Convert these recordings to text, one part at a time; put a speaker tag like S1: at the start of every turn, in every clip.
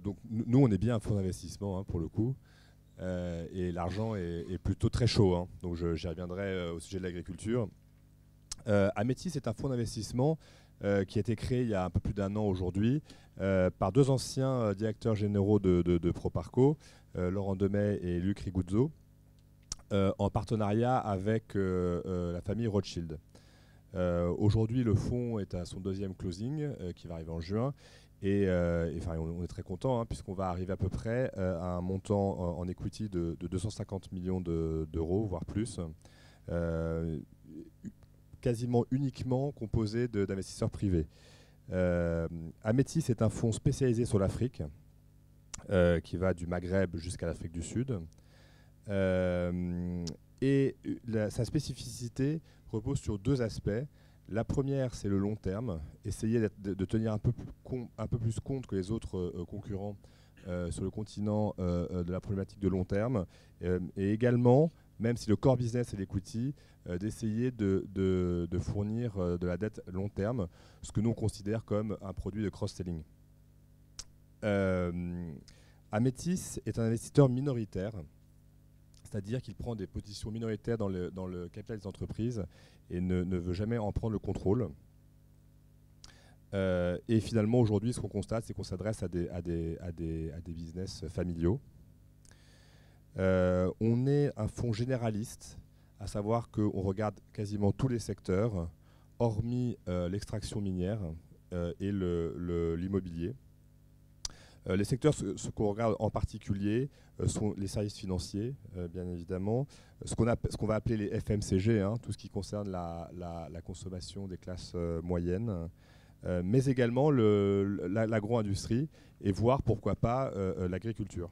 S1: Donc nous, on est bien un fonds d'investissement, hein, pour le coup. Et l'argent est plutôt très chaud, hein. Donc j'y reviendrai au sujet de l'agriculture. Amétis est un fonds d'investissement qui a été créé il y a un peu plus d'1 an aujourd'hui par deux anciens directeurs généraux de Proparco, Laurent Demey et Luc Riguzzo, en partenariat avec la famille Rothschild. Aujourd'hui, le fonds est à son deuxième closing qui va arriver en juin. Enfin, on est très content, hein, puisqu'on va arriver à peu près à un montant en equity de 250 millions d'euros, voire plus, quasiment uniquement composé d'investisseurs privés. Amétis est un fonds spécialisé sur l'Afrique, qui va du Maghreb jusqu'à l'Afrique du Sud. Sa spécificité repose sur deux aspects. La première, c'est le long terme, essayer de tenir un peu plus compte que les autres concurrents sur le continent de la problématique de long terme, et également, même si le core business est l'equity, d'essayer de fournir de la dette long terme, ce que nous on considère comme un produit de cross-selling. Amétis est un investisseur minoritaire, c'est-à-dire qu'il prend des positions minoritaires dans le capital des entreprises et ne veut jamais en prendre le contrôle. Et finalement, aujourd'hui, ce qu'on constate, c'est qu'on s'adresse à des business familiaux. On est un fonds généraliste, à savoir qu'on regarde quasiment tous les secteurs, hormis l'extraction minière et l'immobilier. Les secteurs, ce qu'on regarde en particulier, sont les services financiers, bien évidemment, ce qu'on va appeler les FMCG, hein, tout ce qui concerne la consommation des classes moyennes, mais également l'agro-industrie, et voire, pourquoi pas, l'agriculture.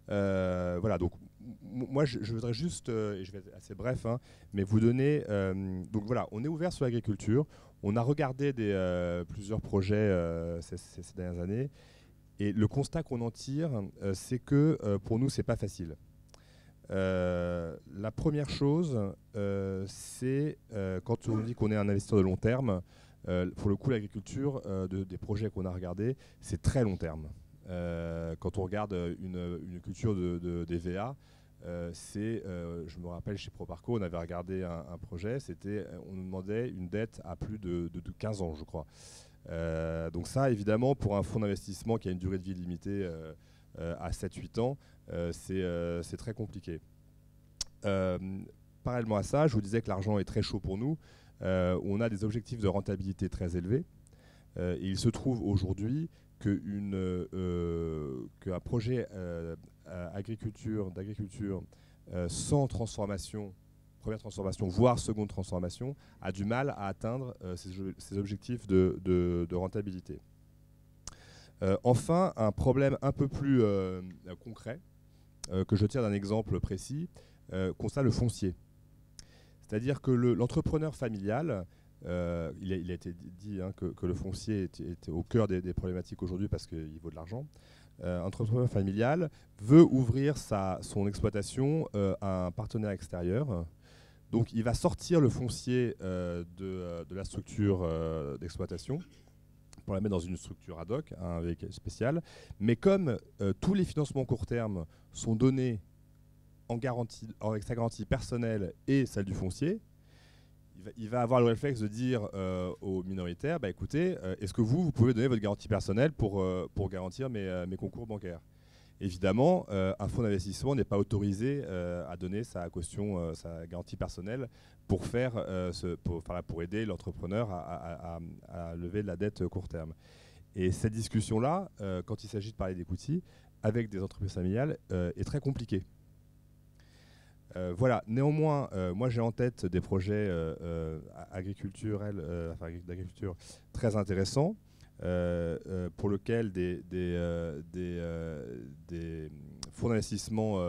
S1: Voilà, donc moi je voudrais juste, et je vais être assez bref, hein, mais vous donner, donc voilà, on est ouvert sur l'agriculture, on a regardé plusieurs projets ces dernières années, et le constat qu'on en tire, c'est que pour nous, c'est pas facile. La première chose, c'est quand on dit qu'on est un investisseur de long terme, pour le coup, l'agriculture, des projets qu'on a regardés, c'est très long terme. Quand on regarde une culture d'EVA, je me rappelle chez Proparco, on avait regardé un projet, on nous demandait une dette à plus de 15 ans, je crois. Donc ça, évidemment, pour un fonds d'investissement qui a une durée de vie limitée à 7-8 ans, c'est très compliqué. Parallèlement à ça, je vous disais que l'argent est très chaud pour nous. On a des objectifs de rentabilité très élevés. Et il se trouve aujourd'hui qu'un projet d'agriculture sans transformation, première transformation, voire seconde transformation, a du mal à atteindre ses objectifs de rentabilité. Enfin, un problème un peu plus concret, que je tire d'un exemple précis, concerne le foncier. C'est-à-dire que l'entrepreneur familial, il a été dit, hein, que le foncier était au cœur des problématiques aujourd'hui parce qu'il vaut de l'argent. Un entrepreneur familial veut ouvrir son exploitation à un partenaire extérieur. Donc il va sortir le foncier de la structure d'exploitation pour la mettre dans une structure ad hoc, hein, avec spéciale. Mais comme tous les financements court terme sont donnés avec sa garantie personnelle et celle du foncier, il va avoir le réflexe de dire aux minoritaires, bah, écoutez, est-ce que vous pouvez donner votre garantie personnelle pour garantir mes concours bancaires? Évidemment, un fonds d'investissement n'est pas autorisé à donner sa caution, sa garantie personnelle pour aider l'entrepreneur à lever de la dette court terme. Et cette discussion-là, quand il s'agit de parler d'equity, avec des entreprises familiales, est très compliquée. Voilà. Néanmoins, moi j'ai en tête des projets d'agriculture très intéressants, pour lesquels des fonds d'investissement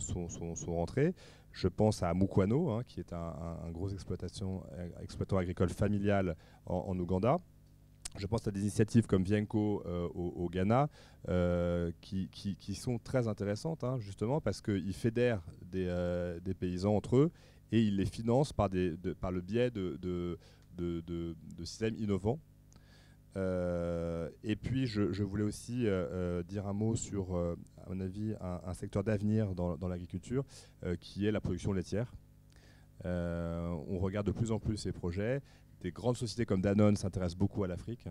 S1: sont rentrés. Je pense à Mukwano, hein, qui est un gros exploitant agricole familial en Ouganda. Je pense à des initiatives comme Vienco au Ghana, qui sont très intéressantes, hein, justement parce qu'ils fédèrent des paysans entre eux et ils les financent par le biais de systèmes innovants. Et puis, je voulais aussi dire un mot sur, à mon avis, un secteur d'avenir dans l'agriculture, qui est la production laitière. On regarde de plus en plus ces projets. Des grandes sociétés comme Danone s'intéressent beaucoup à l'Afrique.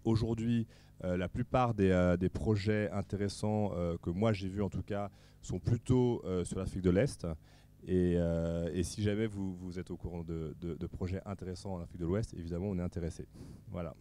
S1: Aujourd'hui, la plupart des projets intéressants que moi j'ai vus en tout cas sont plutôt sur l'Afrique de l'Est. Et si jamais vous êtes au courant de projets intéressants en Afrique de l'Ouest, évidemment on est intéressé. Voilà.